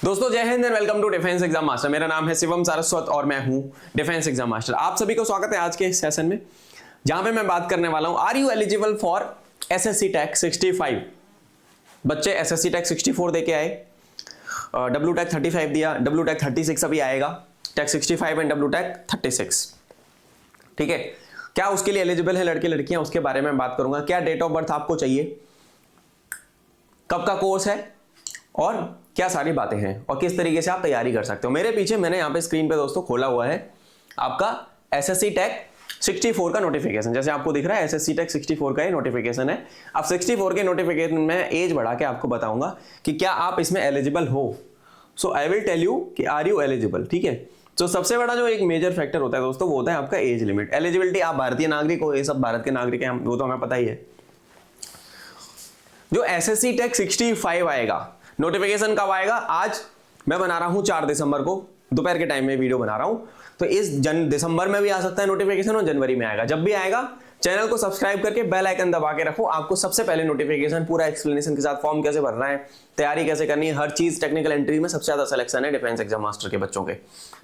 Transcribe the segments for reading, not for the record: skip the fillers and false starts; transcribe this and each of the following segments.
दोस्तों Jai Hind and welcome to defence exam master. मेरा नाम है शिवम सारस्वत और मैं हूं डिफेंस एग्जाम मास्टर। आप सभी को स्वागत है आज के इस सेशन में, जहां पे मैं बात करने वाला हूं are you eligible for SSC TAG 65। बच्चे एसएससी टैग 64 देके आए, डब्ल्यू टैग 35 दिया, डब्ल्यू टैग 36 अभी आएगा, टैग 65 एंड डब्ल्यू टैग 36। ठीक है, क्या उसके लिए एलिजिबल है लड़के लड़कियां, उसके बारे में बात करूंगा। क्या डेट ऑफ बर्थ आपको चाहिए, कब का कोर्स है और क्या सारी बातें हैं और किस तरीके से आप तैयारी कर सकते हो। मेरे पीछे मैंने यहाँ पे स्क्रीन पे दोस्तों खोला हुआ है आपका एसएससी टैग 64 का नोटिफिकेशन। जैसे आपको दिख रहा है एसएससी टैग 64 का ये नोटिफिकेशन है। अब 64 के नोटिफिकेशन में एज बढ़ा के आपको बताऊंगा कि क्या आप इसमें एलिजिबल हो। सो आई विल टेल यू कि आर यू एलिजिबल। ठीक है, तो सबसे बड़ा जो एक मेजर फैक्टर होता है दोस्तों वो होता है आपका एज लिमिट। एलिजिबिलिटी, आप भारतीय नागरिक हो, ये सब भारत के नागरिक हैं, वो तो हमें पता ही है। जो एसएससी टैग 65 आएगा, नोटिफिकेशन कब आएगा? आज मैं बना रहा हूं 4 दिसंबर को, दोपहर के टाइम में वीडियो बना रहा हूं, तो इस दिसंबर में भी आ सकता है नोटिफिकेशन और जनवरी में आएगा। जब भी आएगा चैनल को सब्सक्राइब करके बेल आइकन दबा के रखो, आपको सबसे पहले नोटिफिकेशन पूरा एक्सप्लेनेशन के साथ, फॉर्म कैसे भरना है, तैयारी कैसे करनी है, हर चीज टेक्निकल एंट्री में सबसे ज्यादा सिलेक्शन है डिफेंस एग्जाम मास्टर के बच्चों के।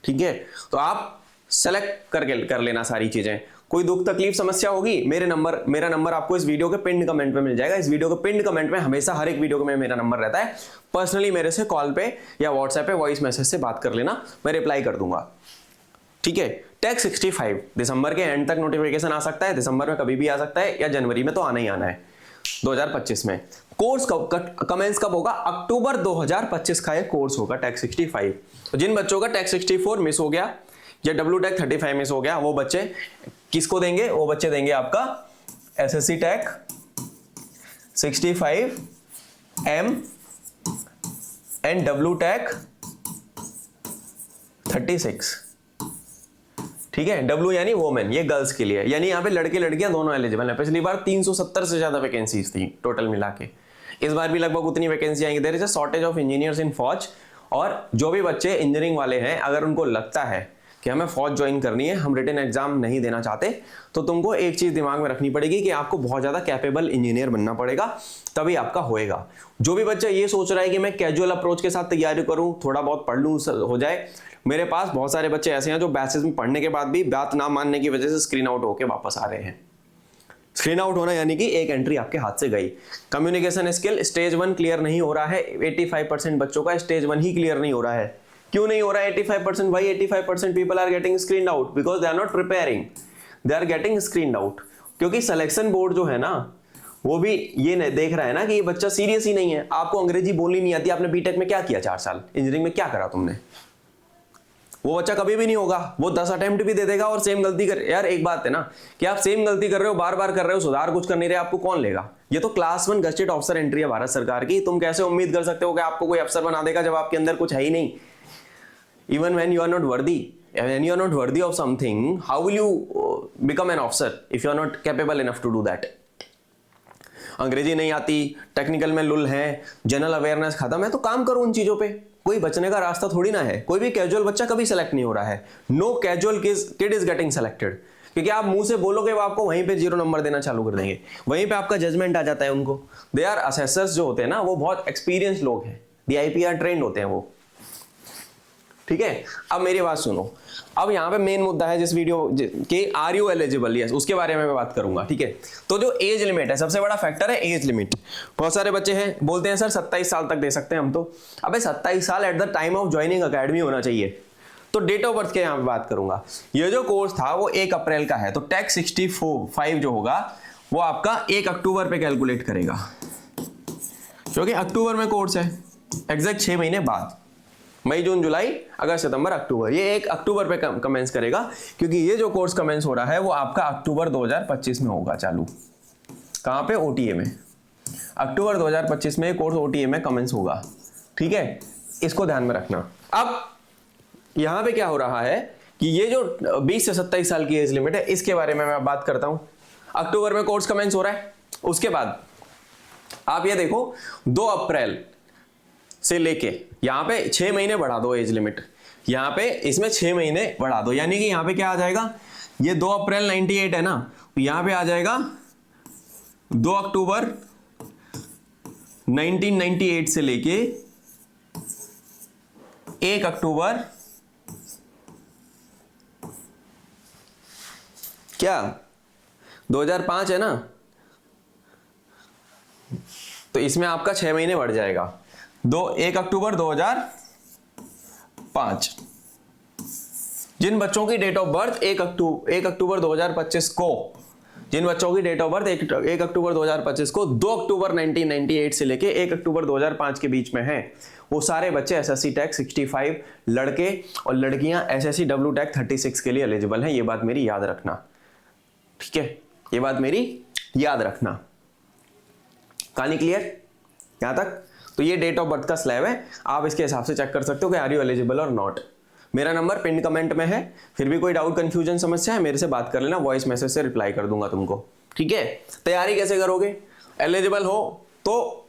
ठीक है, तो आप सेलेक्ट करके कर लेना सारी चीजें। कोई दुख तकलीफ समस्या होगी, मेरा नंबर आपको इस वीडियो के पिन कमेंट में मिल जाएगा। इस वीडियो के पिन कमेंट में हमेशा हर एक वीडियो में मेरा नंबर रहता है। पर्सनली मेरे से कॉल पे या व्हाट्सएप पे वॉइस मैसेज से बात कर लेना, मैं रिप्लाई कर दूंगा। ठीक है, टैग 65 दिसंबर के एंड तक नोटिफिकेशन आ सकता है, दिसंबर में कभी भी आ सकता है या जनवरी में तो आना ही आना है 2025 में। कोर्स कमेंस कब होगा? अक्टूबर 2025 का ये कोर्स होगा टैग 65। तो जिन बच्चों का टैग 64 मिस हो गया या डब्ल्यू टैग 35 मिस हो गया, वो बच्चे किसको देंगे? वो बच्चे देंगे आपका SSC TAG 65 M and W TAG 36। ठीक है, डब्ल्यू यानी वोमेन, ये गर्ल्स के लिए, यानी यहाँ पे लड़के लड़कियां दोनों एलिजिबल है। पिछली बार 370 से ज्यादा वैकेंसीज थी टोटल मिला के, इस बार भी लगभग उतनी वैकेंसी आएंगी। There is a shortage of engineers in फौज। और जो भी बच्चे इंजीनियरिंग वाले हैं, अगर उनको लगता है कि हमें फौज ज्वाइन करनी है, हम रिटन एग्जाम नहीं देना चाहते, तो तुमको एक चीज दिमाग में रखनी पड़ेगी कि आपको बहुत ज्यादा कैपेबल इंजीनियर बनना पड़ेगा, तभी आपका होएगा। जो भी बच्चा ये सोच रहा है कि मैं कैजुअल अप्रोच के साथ तैयारी करूं, थोड़ा बहुत पढ़ लूं हो जाए, मेरे पास बहुत सारे बच्चे ऐसे हैं जो बैचेस में पढ़ने के बाद भी बात ना मानने की वजह से स्क्रीन आउट होकर वापस आ रहे हैं। स्क्रीन आउट होना यानी कि एक एंट्री आपके हाथ से गई। कम्युनिकेशन स्किल स्टेज 1 क्लियर नहीं हो रहा है। 85% बच्चों का स्टेज 1 ही क्लियर नहीं हो रहा है। क्यों नहीं हो रहा है 85%? भाई 85% people are getting screened out because they are not preparing, they are getting screened out. क्योंकि सिलेक्शन बोर्ड जो है ना, वो भी ये देख रहा है ना कि ये बच्चा सीरियस ही नहीं है। आपको अंग्रेजी बोलनी नहीं आती, आपने बीटेक में क्या किया 4 साल, इंजीनियरिंग में क्या करा तुमने? वो बच्चा कभी भी नहीं होगा, वो 10 अटेम्प्ट भी दे देगा और सेम गलती कर। यार एक बात है ना कि आप सेम गलती कर रहे हो, बार बार कर रहे हो, सुधार कुछ कर नहीं रहे, आपको कौन लेगा? ये तो क्लास 1 गजेटेड ऑफिसर एंट्री है भारत सरकार की। तुम कैसे उम्मीद कर सकते हो कि आपको कोई अफसर बना देगा जब आपके अंदर कुछ है ही नहीं? Even when you are not worthy, when you are not worthy of something, how will you become an officer if you are not capable enough to do that? अंग्रेजी नहीं आती, टेक्निकल में लुल है, जनरल अवेयरनेस खत्म है, तो काम करो उन चीजों पे। कोई बचने का रास्ता थोड़ी ना है। कोई भी कैजुअल बच्चा कभी सेलेक्ट नहीं हो रहा है। No casual kid is getting selected. क्योंकि आप मुंह से बोलोगे वो आपको वहीं पे 0 नंबर देना चालू कर देंगे, वहीं पे आपका जजमेंट आ जाता है उनको। दे आर असेसर्स जो होते हैं ना, वो बहुत एक्सपीरियंस लोग हैं, DIPR ट्रेंड होते हैं वो। ठीक है, अब मेरी बात सुनो। अब यहाँ पे मेन मुद्दा है जिस वीडियो के आर यू एलिजिबल, यस, उसके बारे में मैं बात करूंगा। ठीक है, तो जो एज लिमिट है, सबसे बड़ा फैक्टर है एज लिमिट। बहुत सारे बच्चे हैं बोलते हैं सर 27 साल तक दे सकते हैं हम तो। अबे 27 साल at the time of joining academy होना चाहिए। तो डेट ऑफ बर्थ के यहाँ पे बात करूंगा। ये जो कोर्स था वो 1 अप्रैल का है, तो टैग 65 जो होगा वो आपका 1 अक्टूबर पे कैलकुलेट करेगा, क्योंकि अक्टूबर में कोर्स है। एग्जैक्ट 6 महीने बाद, मई जून जुलाई अगस्त सितंबर अक्टूबर, ये 1 अक्टूबर पे कमेंस करेगा। क्योंकि ये जो कोर्स कमेंस हो रहा है वो आपका अक्टूबर 2025 में होगा चालू। कहां पे? OTA में। अक्टूबर 2025 में कोर्स OTA में कमेंस होगा। ठीक है, इसको ध्यान में रखना। अब यहां पे क्या हो रहा है कि ये जो 20 से 27 साल की एज लिमिट है, इसके बारे में मैं बात करता हूं। अक्टूबर में कोर्स कमेंस हो रहा है, उसके बाद आप ये देखो 2 अप्रैल से लेके यहां पे 6 महीने बढ़ा दो एज लिमिट, यहां पे इसमें 6 महीने बढ़ा दो, यानी कि यहां पे क्या आ जाएगा? ये 2 अप्रैल 98 है ना, तो यहां पे आ जाएगा 2 अक्टूबर 1998 से लेके 1 अक्टूबर क्या 2005 है ना, तो इसमें आपका 6 महीने बढ़ जाएगा। 1 अक्टूबर 2005। जिन बच्चों की डेट ऑफ बर्थ 1 अक्टूबर 2025 को, जिन बच्चों की डेट ऑफ बर्थ 1 अक्टूबर 2025 को 2 अक्टूबर 1998 से लेके 1 अक्टूबर 2005 के बीच में हैं, वो सारे बच्चे एसएससी टैग 65, लड़के और लड़कियां एसएससी डब्ल्यू टैग 36 के लिए एलिजिबल हैं। ये बात मेरी याद रखना, ठीक है, ये बात मेरी याद रखना। कहानी क्लियर यहां तक? तो ये डेट ऑफ बर्थ का स्लैब है, आप इसके हिसाब से चेक कर सकते हो कि आर यू एलिजिबल और नॉट। मेरा नंबर पिन कमेंट में है, फिर भी कोई डाउट कंफ्यूजन समस्या है मेरे से बात कर लेना, वॉइस मैसेज से रिप्लाई कर दूंगा तुमको, ठीक है। तैयारी कैसे करोगे? एलिजिबल हो तो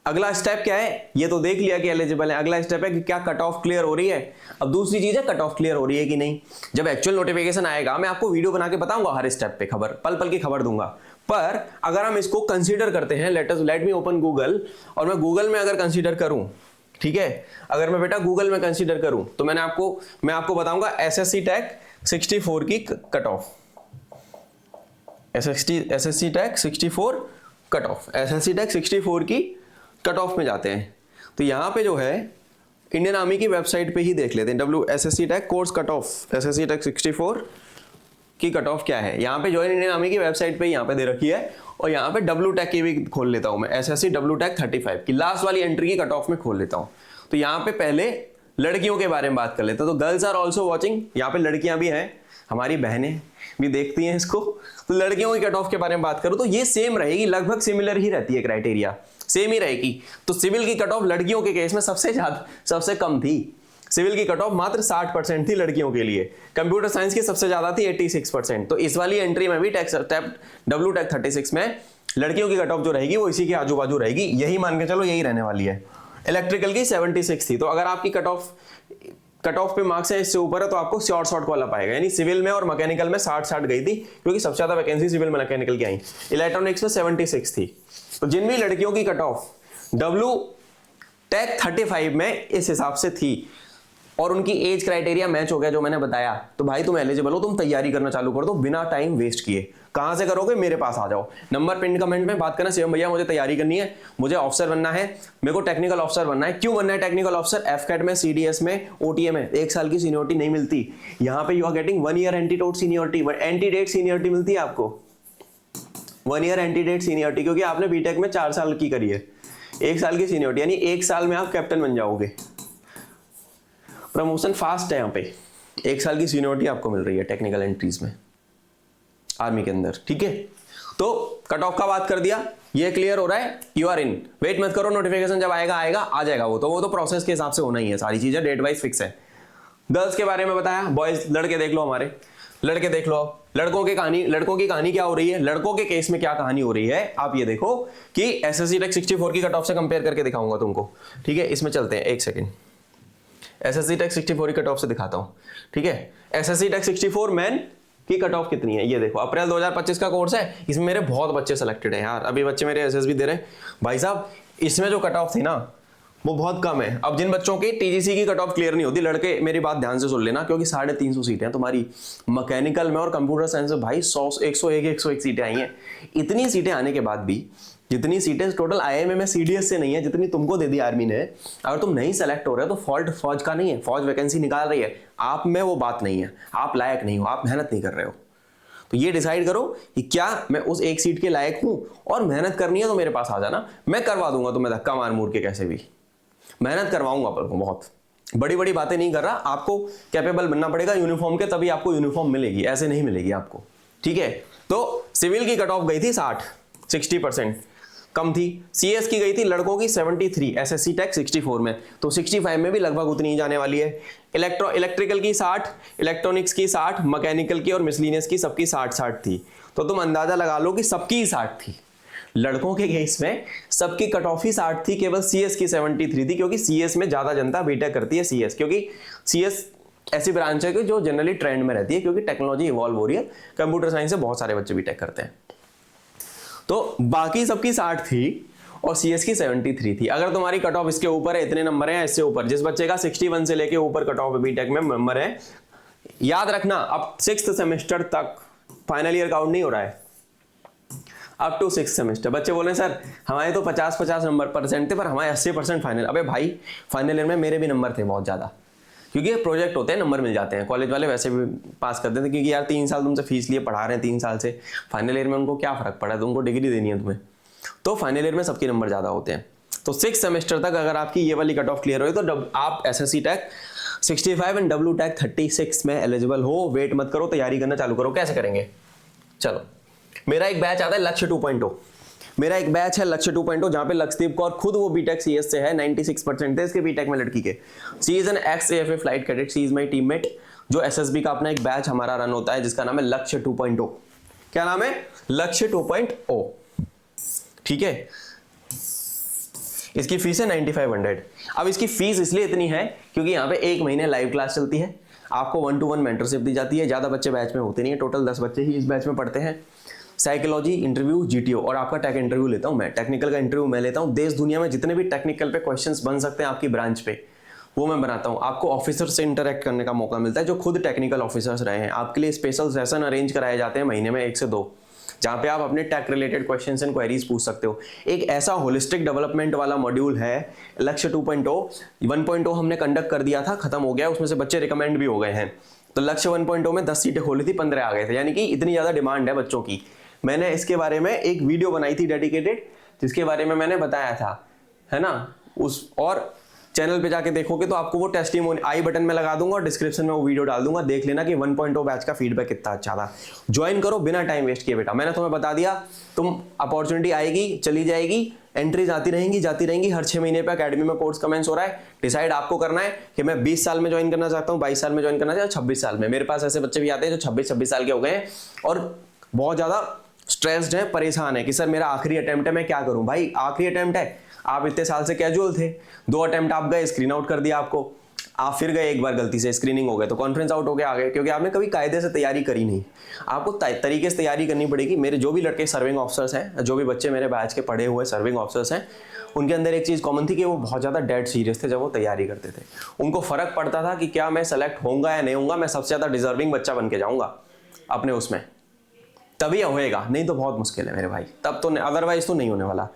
अगला स्टेप क्या है, ये तो देख लिया कि एलिजिबल है, अगला स्टेप है कि क्या कट ऑफ क्लियर हो रही है। अब दूसरी चीज है कट ऑफ क्लियर हो रही है कि नहीं। जब एक्चुअल नोटिफिकेशन आएगा मैं आपको वीडियो बना के बताऊंगा, हर स्टेप पे खबर, पल पल की खबर दूंगा। पर अगर हम इसको कंसीडर करते हैं, लेट मी ओपन गूगल, और मैं गूगल में अगर कंसीडर करूं, ठीक है, अगर मैं बेटा गूगल में कंसीडर करूं तो मैं आपको बताऊंगा एसएससी टैग 64 की cut off, SSC tag 64 cut off, SSC tag 64 की कट ऑफ में जाते हैं। तो यहां पे जो है इंडियन आर्मी की वेबसाइट पे ही देख लेते हैं, SSC tag course cut off, SSC tag 64 की कट ऑफ क्या है। यहाँ पे ज्वाइन इंडियन आर्मी की वेबसाइट पे यहाँ पे दे रखी है, और यहाँ पे डब्ल्यू टैग की भी खोल लेता हूँ मैं, एसएससी डब्ल्यू टैग 35 की लास्ट वाली एंट्री की कट ऑफ में खोल लेता हूँ। तो यहाँ पे पहले लड़कियों के बारे में बात कर लेते हैं। तो गर्ल्स आर ऑल्सो वॉचिंग, यहाँ पे लड़कियां भी हैं, हमारी बहनें भी देखती हैं इसको। तो लड़कियों की कट ऑफ के बारे में बात करूँ तो ये सेम रहेगी, लगभग सिमिलर ही रहती है, क्राइटेरिया सेम ही रहेगी। तो सिविल की कट ऑफ लड़कियों के केस में सबसे कम थी। सिविल की कट ऑफ मात्र 60% थी लड़कियों के लिए, कंप्यूटर साइंस की सबसे ज्यादा थी 86%। तो इस वाली एंट्री में भी डब्ल्यू टैग 36 में लड़कियों की कट ऑफ जो रहेगी वो इसी के आजू बाजू रहेगी, यही मान के चलो यही रहने वाली है। इलेक्ट्रिकल की 76 थी, तो अगर आपकी कट ऑफ पे मार्क्स है इससे ऊपर है तो आपको शॉर्ट वाला पाएगा, यानी सिविल में और मैकेनिकल में 60 गई थी, क्योंकि सबसे ज्यादा वैकेंसी सिविल में मैकेनिकल की आई। इलेक्ट्रॉनिक्स में 76 थी। तो जिन भी लड़कियों की कट ऑफ डब्ल्यू टैग 35 में इस हिसाब से थी और उनकी एज क्राइटेरिया मैच हो गया जो मैंने बताया, तो भाई तुम एलिजिबल हो, तुम तैयारी करना चालू कर दो बिना टाइम वेस्ट किए। कहां से करोगे? मेरे पास आ जाओ, नंबर पिन कमेंट में बात करना, शिवम भैया मुझे तैयारी करनी है, मुझे ऑफिसर बनना है, मेरे को टेक्निकल ऑफिसर बनना है। क्यों बनना है टेक्निकल ऑफिसर? एफकेट में, सीडीएस में, ओटीए में 1 साल की सीनियरिटी नहीं मिलती। यहाँ पे you are getting 1 year antedate seniority मिलती है आपको, 1 ईयर एंटीडेट सीनियरिटी, क्योंकि आपने बीटेक में 4 साल की करी है, 1 साल की सीनियरिटी, यानी 1 साल में आप कैप्टन बन जाओगे। प्रमोशन फास्ट है यहाँ पे, 1 साल की सीनियरिटी आपको मिल रही है टेक्निकल एंट्रीज में आर्मी के अंदर, ठीक है। तो कट ऑफ का बात कर दिया, ये क्लियर हो रहा है, यू आर इन। वेट मत करो, नोटिफिकेशन जब आएगा आ जाएगा, वो तो प्रोसेस के हिसाब से होना ही है, सारी चीजें डेट वाइज फिक्स है। गर्ल्स के बारे में बताया, बॉयज लड़के देख लो, हमारे लड़के देख लो। लड़कों की कहानी क्या हो रही है, लड़कों के केस में क्या कहानी हो रही है, आप ये देखो कि एसएससी टैग 64 की कट ऑफ से कंपेयर करके दिखाऊंगा तुमको, ठीक है। इसमें चलते हैं, एक सेकेंड, एसएससी टैग 64 की कट ऑफ से दिखाता हूं, ठीक है। एसएससी टैग 64 मैन की कट ऑफ कितनी है ये देखो, अप्रैल 2025 का कोर्स है, इसमें मेरे बहुत बच्चे सेलेक्टेड हैं यार, अभी बच्चे मेरे एसएसबी दे रहे हैं भाई साहब। इसमें जो कट ऑफ थी ना वो बहुत कम है। अब जिन बच्चों की टीजीसी की कट ऑफ क्लियर नहीं होती, लड़के मेरी बात ध्यान से सुन लेना, क्योंकि 350 सीटें हैं तुम्हारी मैकेनिकल में और कंप्यूटर साइंस में भाई 101 सीटें आई हैं। इतनी सीटें आने के बाद भी, जितनी सीटें टोटल आईएमए में सीडीएस से नहीं है, जितनी तुमको दे दी आर्मी ने, अगर तुम नहीं सेलेक्ट हो रहे हो तो फॉल्ट फौज का नहीं है, फौज वैकेंसी निकाल रही है, आप में वो बात नहीं है, आप लायक नहीं हो, आप मेहनत नहीं कर रहे हो। तो ये डिसाइड करो कि क्या मैं उस 1 सीट के लायक हूं, और मेहनत करनी है तो मेरे पास आ जाना, मैं करवा दूंगा तुम्हें धक्का मार मूर के, कैसे भी मेहनत करवाऊंगा। पर बहुत बड़ी बड़ी बातें नहीं कर रहा, आपको कैपेबल बनना पड़ेगा यूनिफॉर्म के, तभी आपको यूनिफॉर्म मिलेगी, ऐसे नहीं मिलेगी आपको, ठीक है। तो सिविल की कट ऑफ गई थी 60% कम थी। सीएस की गई थी लड़कों की 73, एसएससी टैग 64 में, तो 65 में भी लगभग उतनी ही जाने वाली है। इलेक्ट्रिकल की 60, इलेक्ट्रॉनिक्स की 60, मैकेनिकल की और मिसलिनियस की सबकी 60 थी। तो तुम अंदाजा लगा लो कि सबकी 60 थी। लड़कों के केस में सबकी कट ऑफ ही 60 थी, केवल सीएस की 73 थी, क्योंकि सीएस में ज्यादा जनता बीटेक करती है। सीएस क्योंकि सीएस ऐसी ब्रांच है कि जो जनरली ट्रेंड में रहती है, क्योंकि टेक्नोलॉजी इवॉल्व हो रही है, कंप्यूटर साइंस से बहुत सारे बच्चे बीटेक करते हैं। तो बाकी सबकी 60 थी, और CS की 73 थी। अगर तुम्हारी कट ऑफ इसके ऊपर है, इतने नंबर हैं इससे ऊपर, जिस बच्चे का 61 से लेके ऊपर कट ऑफ बीटेक में नंबर है, याद रखना अब 6th सेमेस्टर तक फाइनल ईयर काउंट नहीं हो रहा है, अप टू 6th सेमेस्टर। बच्चे बोले सर हमारे तो 50-50 नंबर परसेंट थे पर हमारे 80% फाइनल। अबे भाई फाइनल ईयर में मेरे भी नंबर थे बहुत ज़्यादा, क्योंकि ये प्रोजेक्ट होते हैं, नंबर मिल जाते हैं। कॉलेज वाले वैसे भी पास कर देते हैं, क्योंकि यार 3 साल तुमसे फीस लिए पढ़ा रहे हैं 3 साल से, फाइनल ईयर में उनको क्या फर्क पड़ा है, तुमको डिग्री देनी है तुम्हें, तो फाइनल ईयर में सबके नंबर ज़्यादा होते हैं। तो 6th सेमेस्टर तक अगर आपकी ये वाली कट ऑफ क्लियर हुई तो आप SSC tag 65 and W tag 36 में एलिजिबल हो। वेट मत करो, तैयारी करना चालू करो। कैसे करेंगे? चलो, मेरा एक बैच आता है लक्ष्य 2.0, मेरा एक बैच है लक्ष्य 2.0, जहां पे लक्षदीप कौर खुद वो बीटेक CS से है, 96% थे इसके बीटेक में लड़की के। She is an ex AFA flight cadet, she is my teammate. जो SSB का अपना एक बैच हमारा रन होता है जिसका नाम है लक्ष्य 2.0। क्या नाम है? लक्ष्य 2.0। ठीक है, इसकी फीस है 9500। अब इसकी फीस इसलिए इतनी है क्योंकि यहाँ पे 1 महीने लाइव क्लास चलती है, आपको 1-to-1 मेंटरशिप दी जाती है। ज्यादा बच्चे बैच में होते नहीं है, टोटल 10 बच्चे ही इस बैच में पढ़ते हैं। साइकोलॉजी इंटरव्यू GTO और आपका टेक इंटरव्यू लेता हूं मैं, टेक्निकल का इंटरव्यू मैं लेता हूं। देश दुनिया में जितने भी टेक्निकल पे क्वेश्चंस बन सकते हैं आपकी ब्रांच पे, वो मैं बनाता हूं। आपको ऑफिसर से इंटरेक्ट करने का मौका मिलता है जो खुद टेक्निकल ऑफिसर्स रहे हैं। आपके लिए स्पेशल सेशन अरेंज कराए जाते हैं महीने में 1 से 2, जहां पे आप अपने tech related questions and queries पूछ सकते हो। एक ऐसा होलिस्टिक डेवलपमेंट वाला मॉड्यूल है लक्ष्य 2.0। 1.0 हमने कंडक्ट कर दिया था, खत्म हो गया, उसमें से बच्चे रिकमेंड भी हो गए हैं। तो लक्ष्य 1.0 में 10 सीटें खोली थी, 15 आ गए थे, यानी कि इतनी ज्यादा डिमांड है बच्चों की। मैंने इसके बारे में एक वीडियो बनाई थी डेडिकेटेड, जिसके बारे में मैंने बताया था, है ना, उस और चैनल पे जाके देखोगे तो आपको वो टेस्टिमोनी आई बटन में लगा दूंगा और डिस्क्रिप्शन में वो वीडियो डाल दूंगा, देख लेना कि 1.0 बैच का फीडबैक कितना अच्छा था। ज्वाइन करो बिना टाइम वेस्ट किए बेटा। मैंने तुम्हें बता दिया, तुम अपॉर्चुनिटी आएगी चली जाएगी, एंट्रीज आती रहेंगी। हर 6 महीने पे अकेडमी में कोर्स कमेंस हो रहा है। डिसाइड आपको करना है कि मैं 20 साल में ज्वाइन करना चाहता हूँ, 22 साल में ज्वाइन करना चाहता हूँ, 26 साल में। मेरे पास ऐसे बच्चे भी आते हैं जो 26-26 साल के हो गए हैं और बहुत ज्यादा स्ट्रेस्ड है, परेशान है कि सर मेरा आखिरी अटेम्प्ट है, मैं क्या करूं। भाई आखिरी अटेम्प्ट है, आप इतने साल से कैजुअल थे, 2 अटेम्प्ट आप गए, स्क्रीन आउट कर दिया आपको, आप फिर गए एक बार गलती से, स्क्रीनिंग हो गए तो कॉन्फ्रेंस आउट हो गया, आ गए, क्योंकि आपने कभी कायदे से तैयारी करी नहीं। आपको तरीके से तैयारी करनी पड़ेगी। मेरे जो भी लड़के सर्विंग ऑफिसर्स हैं, जो भी बच्चे मेरे बैच के पढ़े हुए सर्विंग ऑफिसर्स हैं, उनके अंदर एक चीज कॉमन थी कि वो बहुत ज्यादा डेड सीरियस थे जब वो तैयारी करते थे। उनको फर्क पड़ता था कि क्या मैं सेलेक्ट होऊंगा या नहीं होऊंगा, मैं सबसे ज्यादा डिजर्विंग बच्चा बन के जाऊंगा अपने उसमें, तभी होएगा, नहीं तो बहुत मुश्किल है मेरे भाई, तब तो अदरवाइज तो नहीं होने वाला।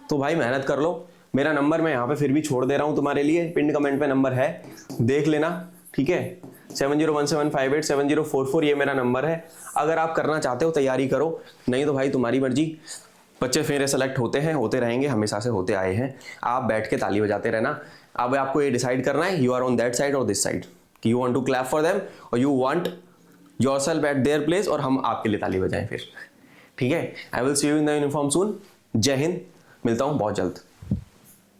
तो भाई मेहनत कर लो। मेरा नंबर मैं यहाँ पे फिर भी छोड़ दे रहा हूँ तुम्हारे लिए, पिन कमेंट पे नंबर है, देख लेना, ठीक है। 7017587044 ये मेरा नंबर है। अगर आप करना चाहते हो तैयारी करो, नहीं तो भाई तुम्हारी मर्जी। बच्चे फेरे सेलेक्ट होते हैं, होते रहेंगे, हमेशा से होते आए हैं। आप बैठ के ताली बजाते रहना। अब आपको ये डिसाइड करना है, you are on that side और दिस साइड, कि you want to clap for them और you want yourself at their place, और हम आपके लिए ताली बजाएं फिर, ठीक है। I will see you in the uniform soon. जय हिंद, मिलता हूं बहुत जल्द।